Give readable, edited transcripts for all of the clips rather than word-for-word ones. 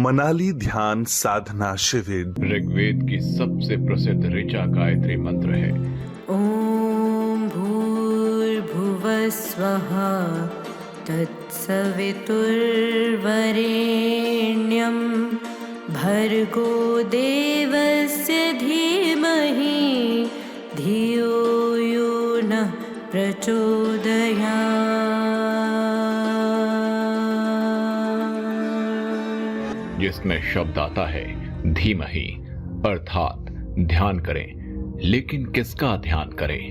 मनाली ध्यान साधना शिविर ऋग्वेद की सबसे प्रसिद्ध ऋचा गायत्री मंत्र है। ॐ भूर्भुवस्वः तत्सवितुर्वरेण्यं भर्गो देवस्य धीमहि धियो यो नः प्रचोदयात्। जिसमें शब्द आता है धीमहि, अर्थात ध्यान करें। लेकिन किसका ध्यान करें?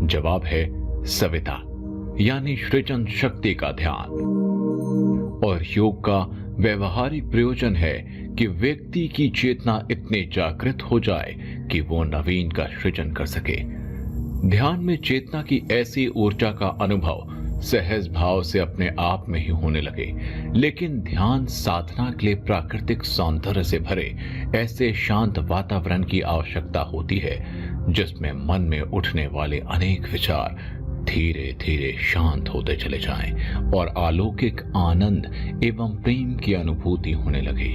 जवाब है सविता यानी सृजन शक्ति का ध्यान। और योग का व्यवहारिक प्रयोजन है कि व्यक्ति की चेतना इतनी जागृत हो जाए कि वो नवीन का सृजन कर सके। ध्यान में चेतना की ऐसी ऊर्जा का अनुभव सहज भाव से अपने आप में ही होने लगे। लेकिन ध्यान साधना के लिए प्राकृतिक सौंदर्य से भरे ऐसे शांत वातावरण की आवश्यकता होती है जिसमें मन में उठने वाले अनेक विचार धीरे धीरे शांत होते चले जाएं और अलौकिक आनंद एवं प्रेम की अनुभूति होने लगे।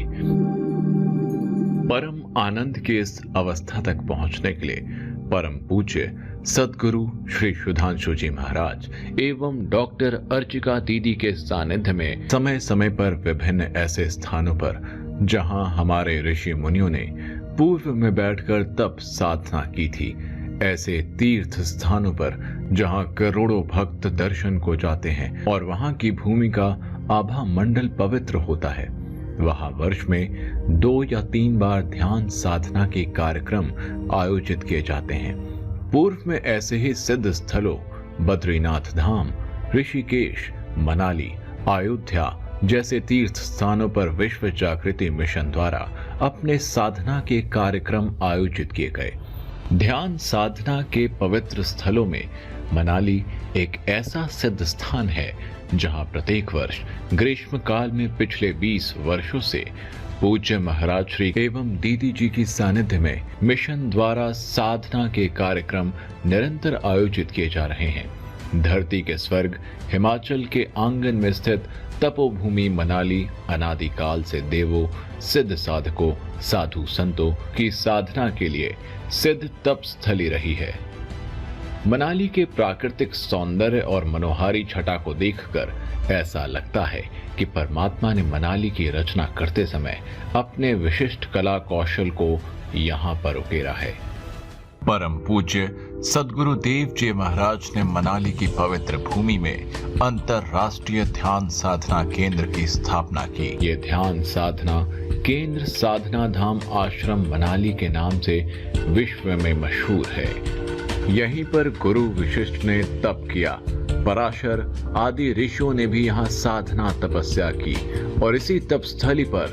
परम आनंद की इस अवस्था तक पहुंचने के लिए परम पूज्य सद्गुरु श्री सुधांशु जी महाराज एवं डॉक्टर अर्चिका दीदी के सानिध्य में समय समय पर विभिन्न ऐसे स्थानों पर जहां हमारे ऋषि मुनियों ने पूर्व में बैठकर तप साधना की थी, ऐसे तीर्थ स्थानों पर जहां करोड़ों भक्त दर्शन को जाते हैं और वहां की भूमि का आभा मंडल पवित्र होता है, वहां वर्ष में 2 या 3 बार ध्यान साधना के कार्यक्रम आयोजित किए जाते हैं। पूर्व में ऐसे ही सिद्ध स्थलों बद्रीनाथ धाम, ऋषिकेश, मनाली, अयोध्या जैसे तीर्थ स्थानों पर विश्व जागृति मिशन द्वारा अपने साधना के कार्यक्रम आयोजित किए गए। ध्यान साधना के पवित्र स्थलों में मनाली एक ऐसा सिद्ध स्थान है जहां प्रत्येक वर्ष ग्रीष्म काल में पिछले 20 वर्षों से पूज्य महाराज श्री एवं दीदी जी की सानिध्य में मिशन द्वारा साधना के कार्यक्रम निरंतर आयोजित किए जा रहे हैं। धरती के स्वर्ग हिमाचल के आंगन में स्थित तपोभूमि मनाली अनादिकाल से देवों, सिद्ध साधकों, साधु संतों की साधना के लिए सिद्ध तप स्थली रही है। मनाली के प्राकृतिक सौंदर्य और मनोहारी छटा को देखकर ऐसा लगता है कि परमात्मा ने मनाली की रचना करते समय अपने विशिष्ट कला कौशल को यहाँ पर उकेरा है। परम पूज्य सद्गुरु देव जी महाराज ने मनाली की पवित्र भूमि में अंतरराष्ट्रीय ध्यान साधना केंद्र की स्थापना की। ये ध्यान साधना केंद्र साधना धाम आश्रम मनाली के नाम से विश्व में मशहूर है। यहीं पर गुरु वशिष्ठ ने तप किया, पराशर आदि ऋषियों ने भी यहाँ साधना तपस्या की और इसी तपस्थली पर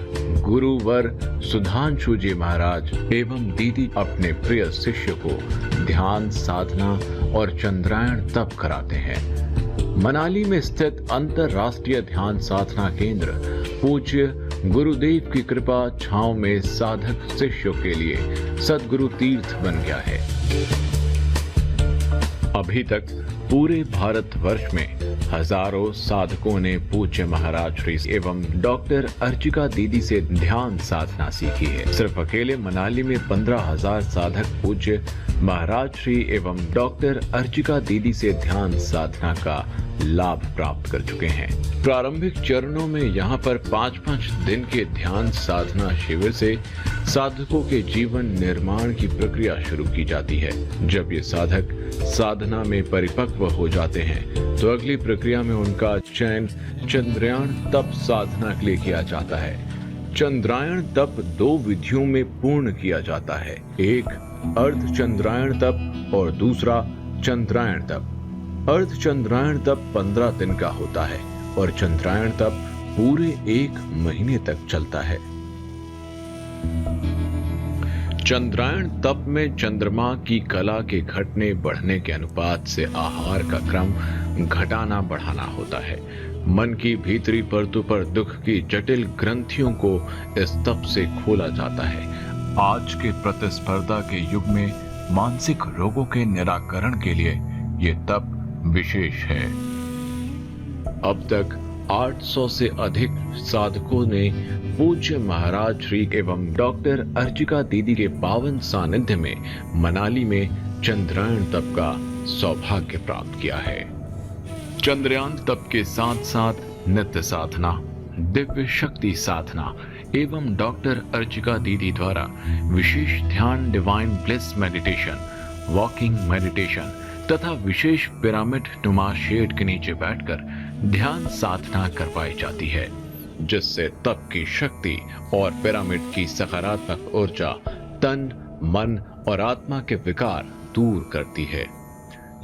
गुरुवर सुधांशु जी महाराज एवं दीदी अपने प्रिय शिष्य को ध्यान साधना और चंद्रायण तप कराते हैं। मनाली में स्थित अंतरराष्ट्रीय ध्यान साधना केंद्र पूज्य गुरुदेव की कृपा छांव में साधक शिष्यों के लिए सद्गुरु तीर्थ बन गया है। अभी तक पूरे भारतवर्ष में हजारों साधकों ने पूज्य महाराज श्री एवं डॉक्टर अर्चिका दीदी से ध्यान साधना सीखी है। सिर्फ अकेले मनाली में 15,000 साधक पूज्य महाराज श्री एवं डॉक्टर अर्चिका दीदी से ध्यान साधना का लाभ प्राप्त कर चुके हैं। प्रारंभिक चरणों में यहाँ पर 5-5 दिन के ध्यान साधना शिविर से साधकों के जीवन निर्माण की प्रक्रिया शुरू की जाती है। जब ये साधक साधना में परिपक्व हो जाते हैं तो अगली प्रक्रिया में उनका चयन चंद्रायण तप साधना के लिए किया जाता है। चंद्रायण तप 2 विधियों में पूर्ण किया जाता है, एक अर्ध चंद्रायण तप और दूसरा चंद्रायण तप। अर्ध चंद्रायण तप 15 दिन का होता है और चंद्रायण तप पूरे 1 महीने तक चलता है। चंद्रायण तप में चंद्रमा की कला के घटने बढ़ने के अनुपात से आहार का क्रम घटाना बढ़ाना होता है। मन की भीतरी परतों पर दुख की जटिल ग्रंथियों को इस तप से खोला जाता है। आज के प्रतिस्पर्धा के युग में मानसिक रोगों के निराकरण के लिए ये तप विशेष है। अब तक 800 से अधिक साधकों ने पूज्य महाराज श्री एवं डॉक्टर अर्चिका दीदी के पावन सानिध्य में मनाली में चंद्रायन तप का सौभाग्य प्राप्त किया है। चंद्रयान तप के साथ साथ नित्य साधना, दिव्य शक्ति साधना एवं डॉक्टर अर्चिका दीदी द्वारा विशेष ध्यान, divine bliss meditation, walking meditation तथा विशेष पिरामिड नुमा शेड के नीचे बैठकर ध्यान साधना करवाई जाती है, जिससे तप की शक्ति और पिरामिड की सकारात्मक ऊर्जा तन, मन और आत्मा के विकार दूर करती है।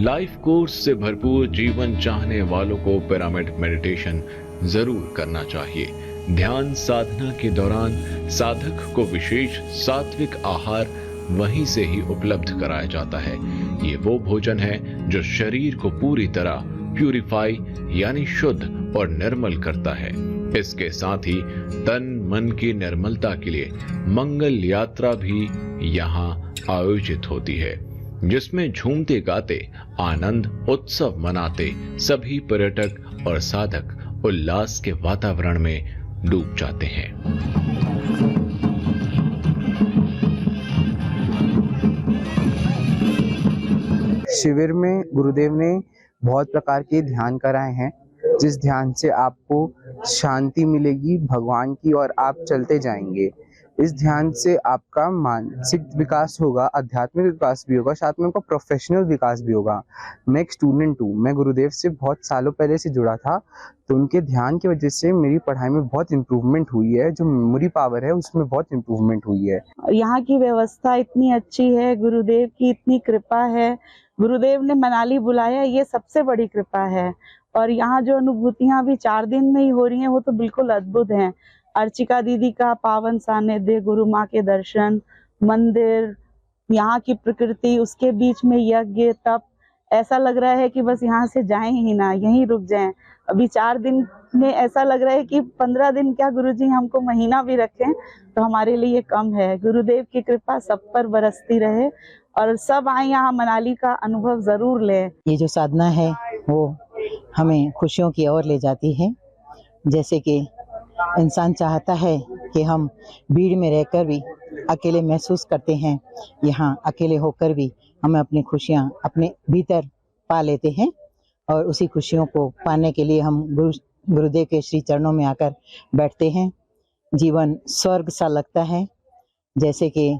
लाइफ कोर्स से भरपूर जीवन चाहने वालों को पिरामिड मेडिटेशन जरूर करना चाहिए। ध्यान साधना के दौरान साधक को विशेष सात्विक आहार वहीं से ही उपलब्ध कराया जाता है। ये वो भोजन है जो शरीर को पूरी तरह प्यूरिफाई यानी शुद्ध और निर्मल करता है। इसके साथ ही तन मन की निर्मलता के लिए मंगल यात्रा भी यहाँ आयोजित होती है, जिसमें झूमते गाते आनंद उत्सव मनाते सभी पर्यटक और साधक उल्लास के वातावरण में डूब जाते हैं। शिविर में गुरुदेव ने बहुत प्रकार के ध्यान कराए हैं, जिस ध्यान से आपको शांति मिलेगी भगवान की और आप चलते जाएंगे। इस ध्यान से आपका मानसिक विकास होगा, आध्यात्मिक विकास भी होगा, साथ में आपका प्रोफेशनल विकास भी होगा। मैं एक स्टूडेंट हूँ, मैं गुरुदेव से बहुत सालों पहले से जुड़ा था, तो उनके ध्यान की वजह से मेरी पढ़ाई में बहुत इम्प्रूवमेंट हुई है, जो मेमोरी पावर है उसमें बहुत इम्प्रूवमेंट हुई है। यहाँ की व्यवस्था इतनी अच्छी है, गुरुदेव की इतनी कृपा है, गुरुदेव ने मनाली बुलाया, ये सबसे बड़ी कृपा है। और यहाँ जो अनुभूतियाँ भी 4 दिन में ही हो रही हैं वो तो बिल्कुल अद्भुत हैं। अर्चिका दीदी का पावन सानिध्य, गुरु माँ के दर्शन, मंदिर, यहाँ की प्रकृति, उसके बीच में यज्ञ तप, ऐसा लग रहा है कि बस यहाँ से जाएं ही ना, यहीं रुक जाएं। अभी 4 दिन में ऐसा लग रहा है कि 15 दिन क्या गुरुजी हमको महीना भी रखें तो हमारे लिए कम है। गुरुदेव की कृपा सब पर बरसती रहे और सब आए यहाँ मनाली का अनुभव जरूर लें। ये जो साधना है वो हमें खुशियों की ओर ले जाती है। जैसे कि इंसान चाहता है कि हम भीड़ में रहकर भी अकेले महसूस करते हैं, यहाँ अकेले होकर भी हमें अपनी खुशियाँ अपने भीतर पा लेते हैं और उसी खुशियों को पाने के लिए हम गुरुदेव के श्री चरणों में आकर बैठते हैं। जीवन स्वर्ग सा लगता है, जैसे कि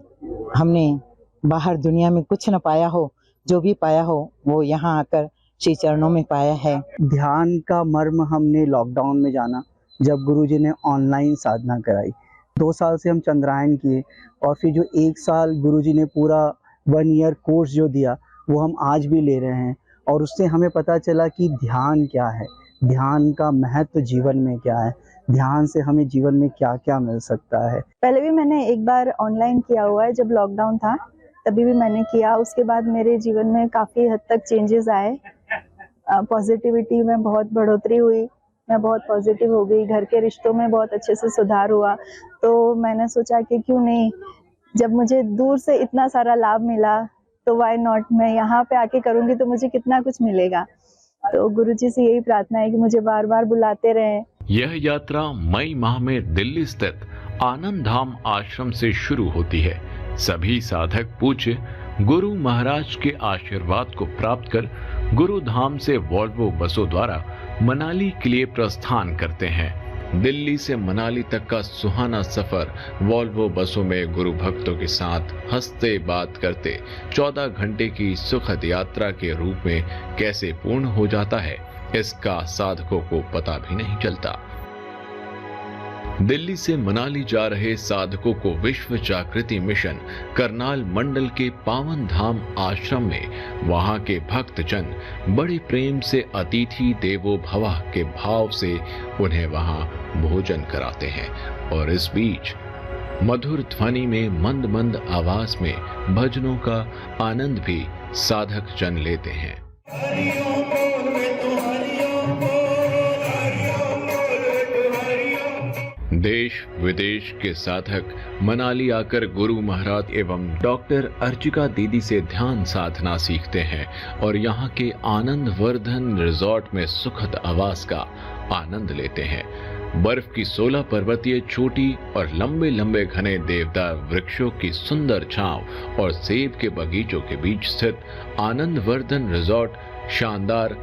हमने बाहर दुनिया में कुछ न पाया हो, जो भी पाया हो वो यहाँ आकर श्री चरणों में पाया है। ध्यान का मर्म हमने लॉकडाउन में जाना, जब गुरुजी ने ऑनलाइन साधना कराई। 2 साल से हम चंद्रायन किए और फिर जो 1 साल गुरुजी ने पूरा 1 ईयर कोर्स जो दिया वो हम आज भी ले रहे हैं। और उससे हमें पता चला कि ध्यान क्या है, ध्यान का महत्व जीवन में क्या है, ध्यान से हमें जीवन में क्या क्या मिल सकता है। पहले भी मैंने एक बार ऑनलाइन किया हुआ है, जब लॉकडाउन था तभी भी मैंने किया। उसके बाद मेरे जीवन में काफ़ी हद तक चेंजेस आए, पॉजिटिविटी में बहुत बढ़ोतरी हुई, मैं बहुत पॉजिटिव हो गई, घर के रिश्तों में बहुत अच्छे से सुधार हुआ। तो मैंने सोचा कि क्यों नहीं, जब मुझे दूर से इतना सारा लाभ मिला तो व्हाई नॉट, मैं यहाँ पे आके करूँगी तो मुझे कितना कुछ मिलेगा। तो गुरुजी से यही प्रार्थना है कि मुझे बार बार बुलाते रहें। यह यात्रा मई माह में दिल्ली स्थित आनंद धाम आश्रम से शुरू होती है। सभी साधक पूज्य गुरु महाराज के आशीर्वाद को प्राप्त कर गुरु धाम से वॉल्वो बसों द्वारा मनाली के लिए प्रस्थान करते हैं। दिल्ली से मनाली तक का सुहाना सफर वॉल्वो बसों में गुरु भक्तों के साथ हंसते बात करते 14 घंटे की सुखद यात्रा के रूप में कैसे पूर्ण हो जाता है, इसका साधकों को पता भी नहीं चलता। दिल्ली से मनाली जा रहे साधकों को विश्व जागृति मिशन करनाल मंडल के पावन धाम आश्रम में वहां के भक्तजन बड़े प्रेम से अतिथि देवो भव के भाव से उन्हें वहां भोजन कराते हैं और इस बीच मधुर ध्वनि में मंद मंद आवाज में भजनों का आनंद भी साधक जन लेते हैं। देश विदेश के साधक मनाली आकर गुरु महाराज एवं डॉक्टर अर्चिका दीदी से ध्यान साधना सीखते हैं और यहाँ के आनंद वर्धन रिजॉर्ट में सुखद आवास का आनंद लेते हैं। बर्फ की 16 पर्वतीय चोटी और लंबे लंबे घने देवदार वृक्षों की सुंदर छांव और सेब के बगीचों के बीच स्थित आनंदवर्धन रिजॉर्ट शानदार,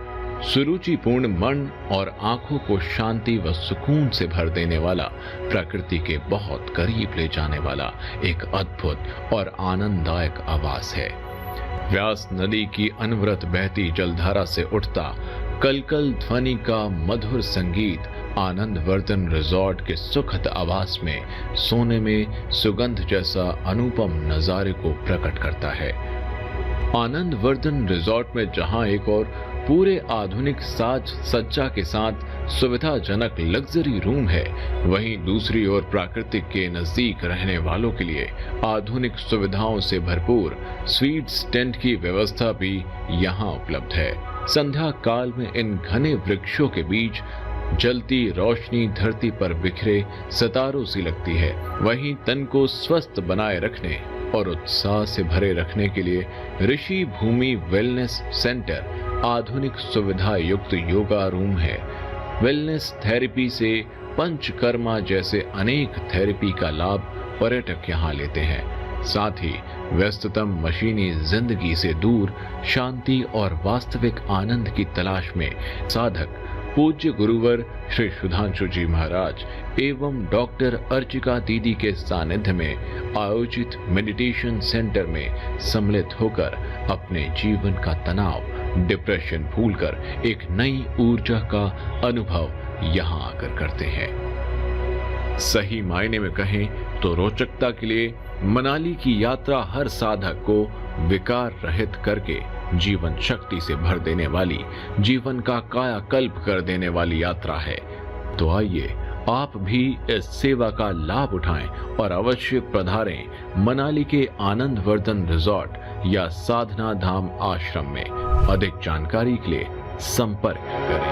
सुरुचिपूर्ण मन और आंखों को शांति व सुकून से भर देने वाला, प्रकृति के बहुत करीब ले जाने वाला एक अद्भुत और आनंददायक आवास है। व्यास नदी की अनवरत बहती जलधारा से उठता कलकल ध्वनि का मधुर संगीत आनंदवर्धन रिजॉर्ट के सुखद आवास में सोने में सुगंध जैसा अनुपम नजारे को प्रकट करता है। आनंदवर्धन रिजॉर्ट में जहां एक और पूरे आधुनिक साज सज्जा के साथ सुविधाजनक लग्जरी रूम है, वहीं दूसरी ओर प्राकृतिक के नजदीक रहने वालों के लिए आधुनिक सुविधाओं से भरपूर स्वीट्स टेंट की व्यवस्था भी यहाँ उपलब्ध है। संध्या काल में इन घने वृक्षों के बीच जलती रोशनी धरती पर बिखरे सितारों सी लगती है। वहीं तन को स्वस्थ बनाए रखने और उत्साह से भरे रखने के लिए ऋषि भूमि वेलनेस सेंटर आधुनिक सुविधा युक्त योगा रूम है। वेलनेस थेरेपी से पंचकर्मा जैसे अनेक थेरेपी का लाभ पर्यटक यहाँ लेते हैं। साथ ही व्यस्ततम मशीनी जिंदगी से दूर शांति और वास्तविक आनंद की तलाश में साधक पूज्य गुरुवर श्री सुधांशु जी महाराज एवं डॉक्टर अर्चिका दीदी के सानिध्य में आयोजित मेडिटेशन सेंटर में सम्मिलित होकर अपने जीवन का तनाव, डिप्रेशन भूलकर एक नई ऊर्जा का अनुभव यहाँ आकर करते हैं। सही मायने में कहें तो रोचकता के लिए मनाली की यात्रा हर साधक को विकार रहित करके जीवन शक्ति से भर देने वाली, जीवन का कायाकल्प कर देने वाली यात्रा है। तो आइए आप भी इस सेवा का लाभ उठाएं और अवश्य पधारें मनाली के आनंदवर्धन रिजॉर्ट या साधना धाम आश्रम में। अधिक जानकारी के लिए संपर्क करें।